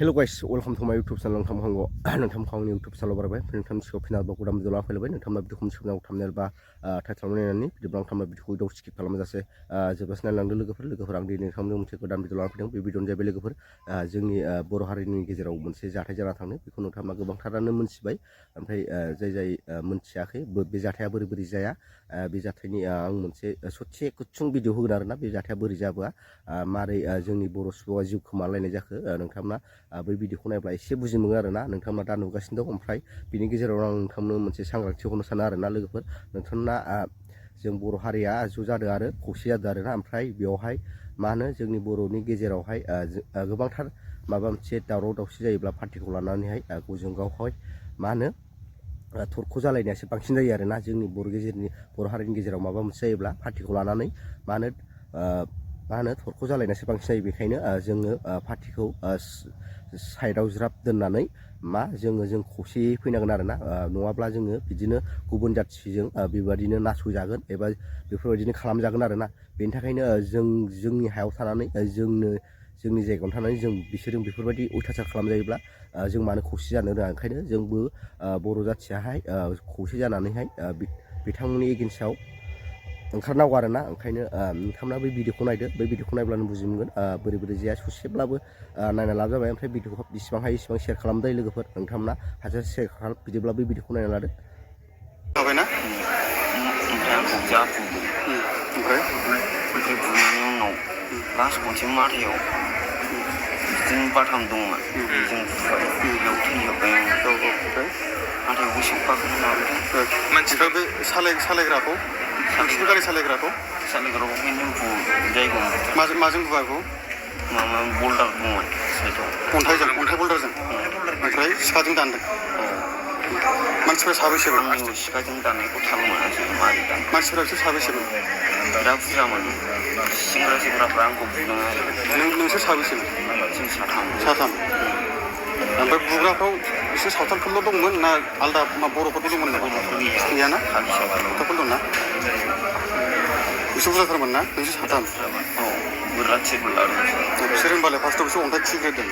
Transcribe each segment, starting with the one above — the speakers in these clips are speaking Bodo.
Hello guys, welcome to my YouTube channel. Nonton YouTube channel barabai. Nonton siapa final baku dalam dolar file nonton nabi tukum siapa thumbnail ba title mana ni. Di belakang nabi tukum itu skip kalau macam jelas nang dulu lepas orang di nonton mesti dalam dolar file video jadi lepas जोंनि बर' हारिनि गेजेराव मोनसे जाथाय जाना थांनो बेखौ नोंथाङा गोबांथारानो मोनथिबाय ओमफ्राय जाय मोनथियाखै बे जाथाया बोरै जाया बे जाथायनि आं मोनसे ससे गुसुं भिडिअ होगोन आरोना बे जाथाया बोरै जाबोआ मारै जोंनि बर' सुबुङा जिउ खोमालायनाय जाखो नोंथांमोना बै भिडिअखौ नायब्ला एसे बुजि मोनो आरोना नोंथांमोना दा नुगासिनो दं ओमफ्राय बिनि गेजेराव आं नोंथांनो मोनसे सांग्रांथि होनो सानो आरोना लोगोफोर नोंथांमोना जों बर' हारिया ज' जादों आरो खौसे जादों आरोना ओमफ्राय बेयावहाय मा होनो जोंनि बर'नि गेजेरावहाय गोबांथार माबा मोनसे दावराव दावसि जायोब्ला पार्टिखौ लानानैहाय गावजों गावहाय मा होनो थरख' जालायनायासो बांसिन जायो आरोना जोंनि बर' हारिनि गेजेराव माबा मोनसे जायोब्ला पार्टिखौ लानानै मा होनो थरख' जालायनायासो बांसिन जायो बेखायनो जोङो पार्टिखौ साइडआव ज्राब दोननानै जों खौसेयै फैनांगोन आरोना नङाब्ला जोङो बिदिनो गुबुन जाथिजों बेबायदिनो नासयजागोन एबा बेफोरबायदिनो खालामजागोन आरोना बेनि थाखायनो जोंनि हायाव थानानै जोंनि जायगायावनो थानानै जों बिसोरजों बेफोरबायदि अयथासार खालामजायोब्ला जों मानो खौसे जानो रोङा ओंखायनो जोंबो बर' जाथियाहाय खौसे जानानैहाय बिथांमोननि एगेन्स्टआव ओंखारनांगौ आरोना ओंखायनो नोंथांमोना बै भिडिअखौ नायदो बै भिडिअखौ नायब्लानो बुजि मोनगोन बोरै जाया ससेब्लाबो नायना लाजाबाय ओमफ्राय भिडिअखौ बेसेबां हायो एसेबां शेयार खालामदो लोगोफोर नोंथांमोना हाजासे शेयार खालाम बिदिब्ला बै भिडिअखौ नायना लादो जाबायना ओमफ्राय बुनायनि उनाव लास्ट खनसे माथायाव बिदिनो बाथाम दंमोन जों फुबाय बेयाव थैजोब्बाय माथायाव गोसोआव बाखोनो लाबोदों मानसिफ्रा बे सालायग्राखौ नोंसिनि गारि सालायग्राखौ जायगायाव माजों बुआ बेखौ माबा बल्डार दंमोन साइडआव अन्थाइ बल्डारजों ओमफ्राय सिखाजों दानदों मानसिफ्रा साबैसेमोन सिखाजों दाननायखौ थाल मोनासै मारै दान मानसिफ्रा बिसोर साबैसेमोन बिराद बुरजामोन सेंग्राफ्रा आंखौ बुदों आरो नोंसोर साबैसेमोन जों साथाम ओमफ्राय बुग्राफ्राव बिसोर सावथालफोरल' दंमोन ना आलदा बर'फोरबो दंमोन गैयाना सावथालफोर दंना बिसोर बुरजाथारमोन ना नोंसोर साथाम बिसोर होनबालाय फार्स्टआव बिसोर अन्थाइ खुबैग्रोदों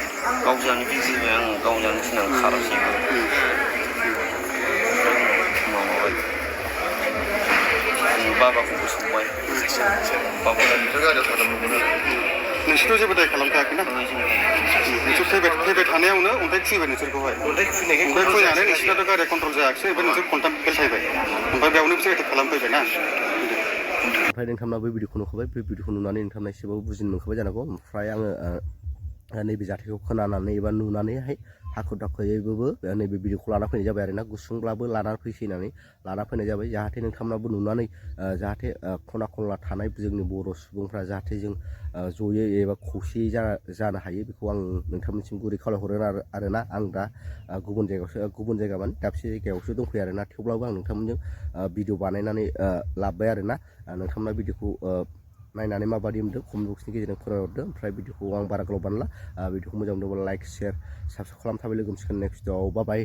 गावजानो गिजिबाय आं गावजानो गिनानै खारासै बाबाखौबो संबाय नोंसोरथ' जेबो दाय खालामखायाखैना नोंसोर फैबाय थानायावनो अन्थाइ खुबैबाय नोंसोरखौहाय अन्थाइ खुबैनानै नोंसोरनाथ' गारिया कन्ट्रल जायाखिसै ओमफ्राय नोंसोर खन्थाम बेलथायबाय ओमफ्राय बेयावनो बिसोर एटेक खालामफैबाय ना ओमफ्राय नोंथांमोना बै भिडिअखौ नुखाबाय बे भिडिअखौ नुनानै नोंथांमोना एसेबाबो बुजिनो मोनखाबाय जानांगौ ओमफ्राय आङो नैबे जाथायखौ खोनानानै एबा नुनानैहाय हाखु दाखुयैबाबो नैबे भिडिअखौ लाना फैनाय जाबाय आरोना गुसुंब्लाबो लाना फैसैनानै लाना फैनाय जाबाय जाहाथे नोंथांमोनाबो नुनानै जाहाथे खना खनला थानाय जोंनि बर' सुबुंफ्रा जाहाथे जों जयै एबा खौसेयै जानो हायो बेखौ आं नोंथांमोनसिम गुरै खावलायहरो आरोना आं दा गुबुन जायगा माने दाबसे जायगायावसो दंफैयो आरोना थेवब्लाबो आं नोंथांमोनजों भिडिअ बानायनानै लाबोबाय आरोना नोंथांमोना भिडिअखौ नायनानै माबादि मोनदों कमेन्ट बक्सनि गेजेरजों फोरमायहरदो ओमफ्राय भिडिअखौ आं बारा गोलाव बानायला भिडिअखौ मोजां मोनदोंब्ला लाइक शेयार साबस्क्राइब खालामथाबाय लोगो मोनसिगोन नेक्स्ट भिडिअआव बाय